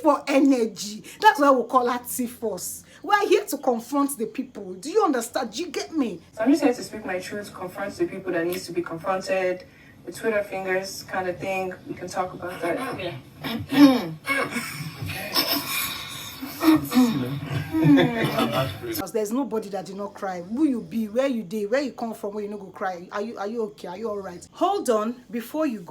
for energy. That's why we call her T-Force. We are here to confront the people. Do you understand? Do you get me? So I'm just here to speak my truth, confront the people that needs to be confronted. The Twitter fingers kind of thing. We can talk about that. There's nobody that did not cry. Who you be, where you did, where you come from, where you not go cry. Are you okay? Are you all right? Hold on, before you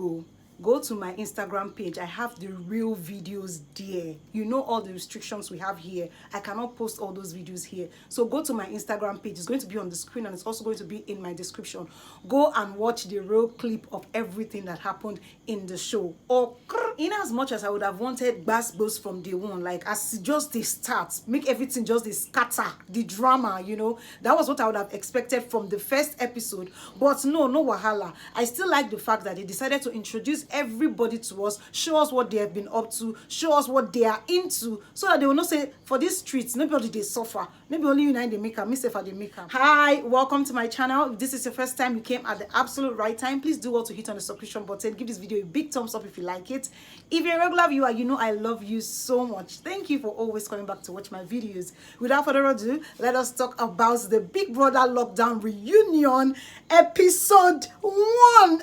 go to my Instagram page. I have the real videos there. You know all the restrictions we have here. I cannot post all those videos here. So go to my Instagram page. It's going to be on the screen and it's also going to be in my description. Go and watch the real clip of everything that happened in the show. Or in as much as I would have wanted Bass from day one, like as just the start, make everything just the scatter, the drama, you know. That was what I would have expected from the first episode. But no wahala. I still like the fact that they decided to introduce everybody to us, show us what they have been up to, show us what they are into, so that they will not say for these streets nobody they suffer, maybe only you and they make me safer they make. Hi, welcome to my channel. If this is your first time, you came at the absolute right time. Please do well to hit on the subscription button, give this video a big thumbs up if you like it. If you're a regular viewer, you know I love you so much. Thank you for always coming back to watch my videos. Without further ado, let us talk about the Big Brother Lockdown Reunion episode 1.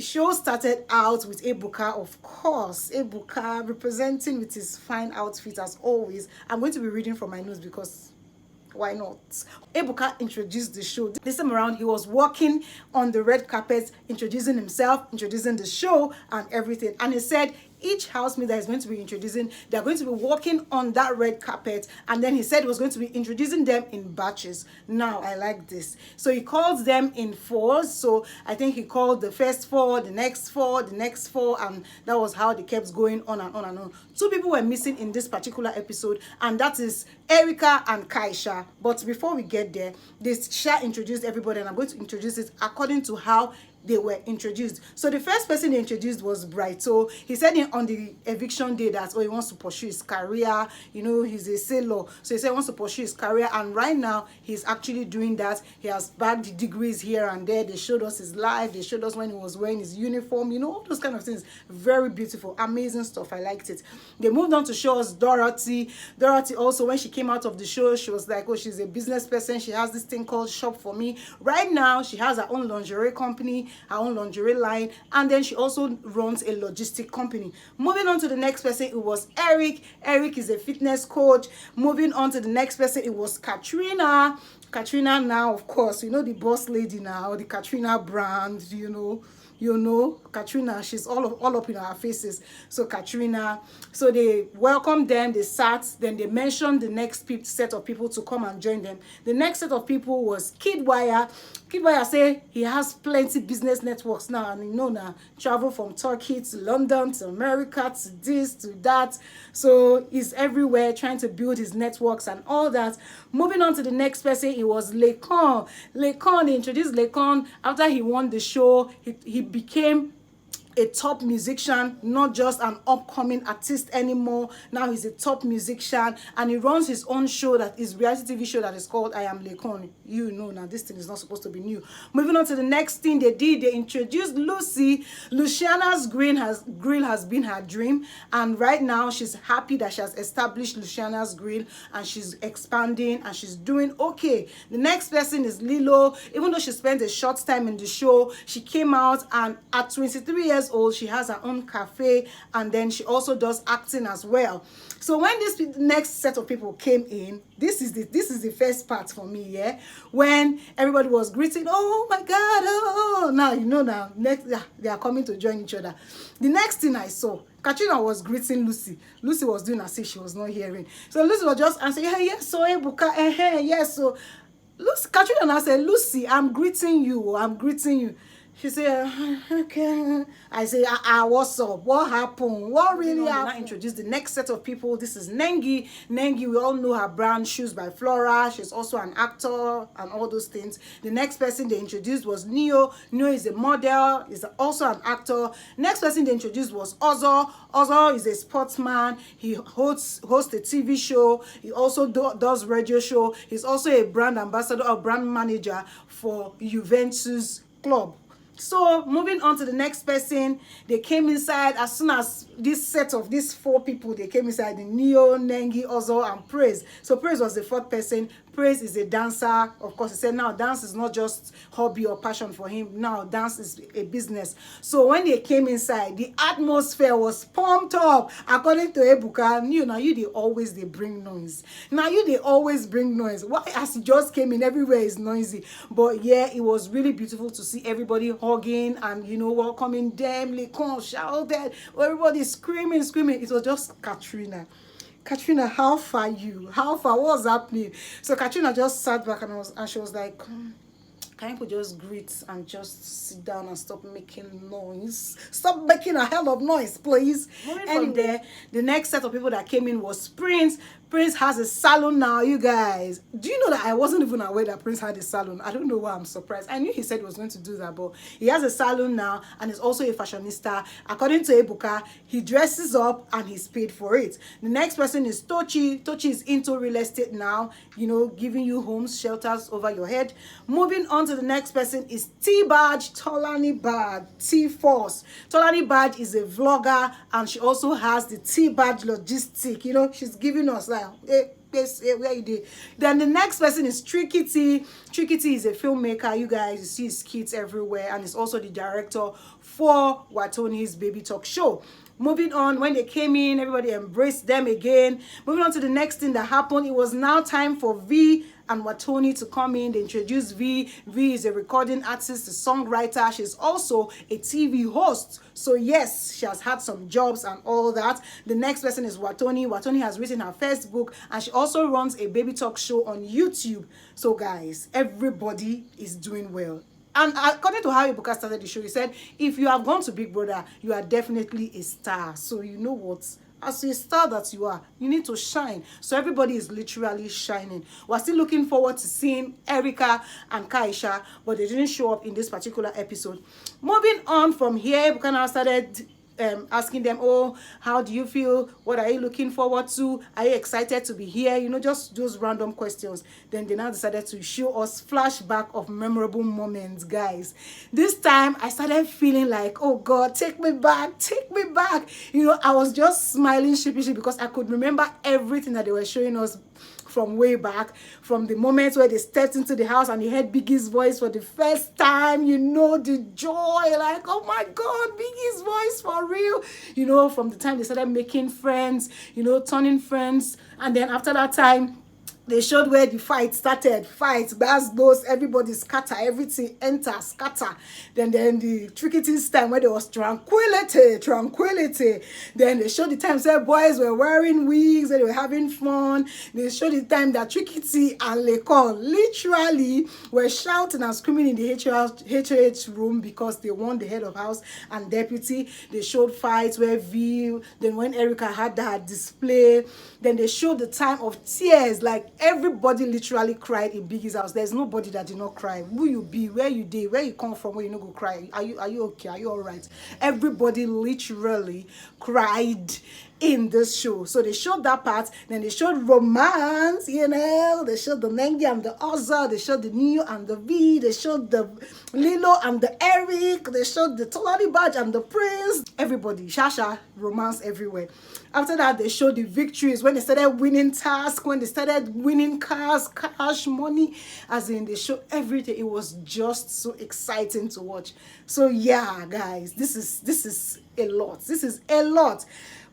Show started out with Ebuka, of course. Ebuka representing with his fine outfit as always. I'm going to be reading from my notes because why not? Ebuka introduced the show. This time around, he was walking on the red carpet, introducing himself, introducing the show and everything. And he said each housemate that is going to be introducing, they're going to be walking on that red carpet. And then he said he was going to be introducing them in batches. Now, I like this. So he calls them in 4s. So I think he called the first 4, the next 4, the next 4. And that was how they kept going on and on and on. 2 people were missing in this particular episode. And that is Erica and Kaisha. But before we get there, this Sha introduced everybody. And I'm going to introduce it according to how they were introduced. So the first person they introduced was Bright. So he said on the eviction day that he wants to pursue his career. You know, he's a sailor, so he said he wants to pursue his career, and right now he's actually doing that. He has bagged degrees here and there. They showed us his life. They showed us when he was wearing his uniform, you know, all those kind of things. Very beautiful, amazing stuff. I liked it. They moved on to show us Dorothy. Dorothy also, when she came out of the show, she was like, oh, she's a business person. She has this thing called Shop For Me. Right now she has her own lingerie company, her own lingerie line, and then she also runs a logistic company. Moving on to the next person, it was Eric. Eric is a fitness coach. Moving on to the next person, it was Katrina. Katrina now, of course, you know, the boss lady now, the Katrina brand, you know, Katrina, she's all up in our faces. So Katrina, so they welcomed them, they sat, then they mentioned the next set of people to come and join them. The next set of people was Kidwire. Kidwire say he has plenty business networks now, and you know now, travel from Turkey to London to America to this to that. So he's everywhere trying to build his networks and all that. Moving on to the next person, it was Lekon. Lekon, they introduced Lekon after he won the show. He became a top musician, not just an upcoming artist anymore. Now he's a top musician, and he runs his own show, that is reality TV show, that is called I Am Lekon. You know now, this thing is not supposed to be new. Moving on to the next thing they did, they introduced Lucy. Luciana's grill has been her dream, and right now she's happy that she has established Luciana's grill and she's expanding and she's doing okay. The next person is Lilo. Even though she spent a short time in the show, she came out, and at 23 years old, she has her own cafe, and then she also does acting as well. So when this next set of people came in, this is the first part for me, yeah, when everybody was greeting, oh my god, oh, now you know, now next they are coming to join each other. The next thing I saw, Katrina was greeting Lucy. Lucy was doing as if she was not hearing. So Lucy was just answering, yeah, yes, so Ebuka, yes, so Lucy, Katrina now said, Lucy, I'm greeting you. She said, okay. I say, what's up? What happened? What really happened? I introduced the next set of people. This is Nengi. Nengi, we all know her brand, Shoes by Flora. She's also an actor and all those things. The next person they introduced was Neo. Neo is a model, is also an actor. Next person they introduced was Ozo. Ozo is a sportsman. He hosts a TV show. He also does radio show. He's also a brand ambassador or brand manager for Juventus Club. So moving on to the next person, they came inside as soon as this set of these 4 people, they came inside, the Neo, Nengi, Ozo, and Praise. So Praise was the 4th person. Praise is a dancer. Of course, he said now dance is not just hobby or passion for him. Now dance is a business. So when they came inside, the atmosphere was pumped up. According to Ebuka, they bring noise. Now they always bring noise. Why? As he just came in, everywhere is noisy. But yeah, it was really beautiful to see everybody hugging and welcoming them. Lekon shouted, everybody screaming. It was just Katrina, how far you? How far? What's happening? So Katrina just sat back and she was like, can you just greet and just sit down and stop making noise? Stop making a hell of noise, please. From there, the next set of people that came in was Prince. Prince has a salon now, you guys. Do you know that I wasn't even aware that Prince had a salon? I don't know why I'm surprised. I knew he said he was going to do that, but he has a salon now and is also a fashionista. According to Ebuka, he dresses up and he's paid for it. The next person is Tochi. Tochi is into real estate now, giving you homes, shelters over your head. Moving on to the next person is T-Badge, Tolani Bad, T-Force. Tolani Bad is a vlogger and she also has the T-Badge logistic. She's giving us like, where you did. Then the next person is Tricky T. Tricky T is a filmmaker, you guys. You see his skits everywhere and is also the director for Watoni's Baby Talk Show. Moving on, when they came in, everybody embraced them again. Moving on to the next thing that happened, it was now time for V and Watoni to come in. They introduced V. V is a recording artist, a songwriter. She's also a TV host. So yes, she has had some jobs and all that. The next person is Watoni. Watoni has written her first book and she also runs a baby talk show on YouTube. So guys, everybody is doing well. And according to how Ebuka started the show, he said, if you have gone to Big Brother, you are definitely a star. So you know what? As a star that you are, you need to shine. So everybody is literally shining. We're still looking forward to seeing Erica and Kaisha, but they didn't show up in this particular episode. Moving on from here, Ebuka now started asking them, oh, how do you feel? What are you looking forward to? Are you excited to be here? Just those random questions. Then they now decided to show us flashback of memorable moments, guys. This time I started feeling like, oh God, take me back, take me back. I was just smiling sheepishly because I could remember everything that they were showing us from way back, from the moment where they stepped into the house and they heard Biggie's voice for the first time. The joy, like, oh my God, Biggie's voice for real. From the time they started making friends, turning friends, and then after that time, they showed where the fight started. Gbas, everybody scatter, everything enter, scatter. Then the Tricky T's time where there was tranquility. Then they showed the time where boys were wearing wigs and they were having fun. They showed the time that Tricky T and Lekon literally were shouting and screaming in the HOH room because they won the head of house and deputy. They showed fights where then when Erica had that display, then they showed the time of tears, like everybody literally cried in Biggie's house. There's nobody that did not cry. Who you be, where you did, where you come from, where you no go cry. Are you okay? Are you all right? Everybody literally cried in this show. So they showed that part. Then they showed romance, They showed the Nengi and the Oza. They showed the Neo and the V. They showed the Lilo and the Eric. They showed the Tolani Badge and the Prince. Everybody, Shasha, romance everywhere. After that, they showed the victories when they started winning tasks, when they started winning cars, cash, money, as in they showed everything. It was just so exciting to watch. So yeah, guys, this is a lot. This is a lot.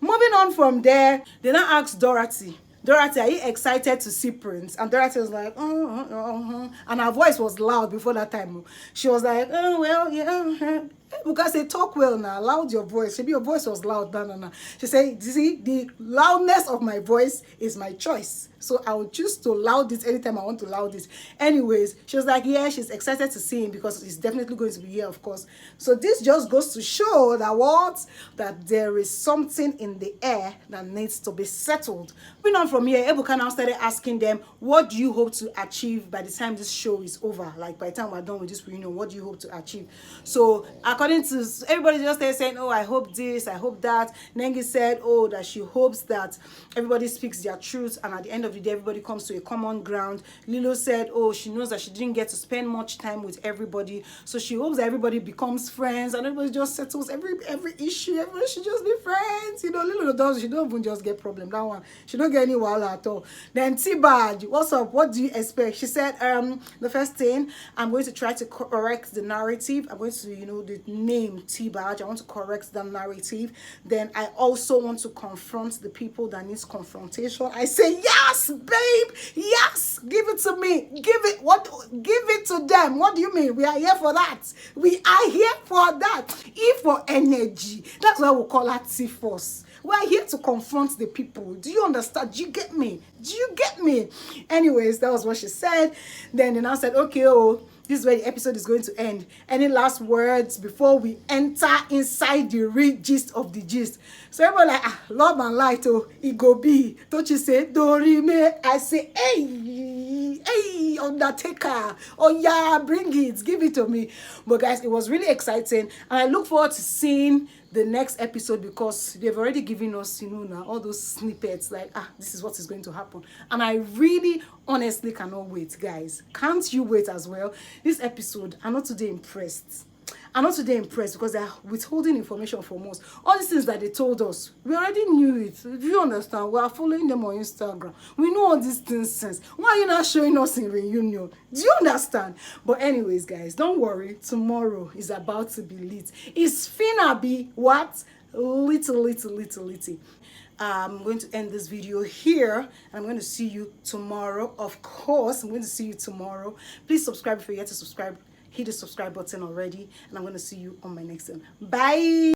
Moving on from there, they now asked Dorothy, are you excited to see Prince? And Dorothy was like, and her voice was loud before that time. She was like, oh, well, yeah. Because they talk well now, loud your voice. Maybe your voice was loud. No. She said, see, the loudness of my voice is my choice. So I will choose to loud it anytime I want to loud it. Anyways, she was like, yeah, she's excited to see him because he's definitely going to be here, of course. So this just goes to show that there is something in the air that needs to be settled. Moving on from here, Ebuka now started asking them, what do you hope to achieve by the time this show is over? Like by the time we're done with this reunion, what do you hope to achieve? So according according to everybody just started saying, oh, I hope this, I hope that. Nengi said, oh, that she hopes that everybody speaks their truth, and at the end of the day, everybody comes to a common ground. Lilo said, oh, she knows that she didn't get to spend much time with everybody, so she hopes that everybody becomes friends and everybody just settles every issue. Everybody should just be friends. You know, Lilo does, she don't even just get problem. That one, she don't get any wahala at all. Then T-Bad, what's up? What do you expect? She said, the first thing, I'm going to try to correct the narrative. I'm going to, you know, the name T-Badge, I want to correct the narrative. Then I also want to confront the people that needs confrontation. I say, yes, babe, yes, give it to me. Give it to them. What do you mean? We are here for that. We are here for that. E for energy. That's why we call her T-Force. We're here to confront the people. Do you understand? Do you get me? Do you get me? Anyways, that was what she said. Then they now said, okay, oh, this is where the episode is going to end. Any last words before we enter inside the real gist of the gist? So everybody like, love and light, oh, it go be. Don't you say, Dorime? I say, hey, Undertaker. Oh yeah, bring it, give it to me. But guys, it was really exciting, and I look forward to seeing the next episode, because they've already given us, you know, now all those snippets like, this is what is going to happen, and I really honestly cannot wait. Guys, can't you wait as well? This episode, I'm not today impressed. I'm not today impressed because they're withholding information from us. All these things that they told us, we already knew it. Do you understand? We are following them on Instagram. We know all these things since. Why are you not showing us in reunion? Do you understand? But anyways, guys, don't worry. Tomorrow is about to be lit. It's finna be what? Little. I'm going to end this video here, and I'm going to see you tomorrow. Of course, I'm going to see you tomorrow. Please subscribe if you're yet to subscribe. Hit the subscribe button already, and I'm going to see you on my next one. Bye.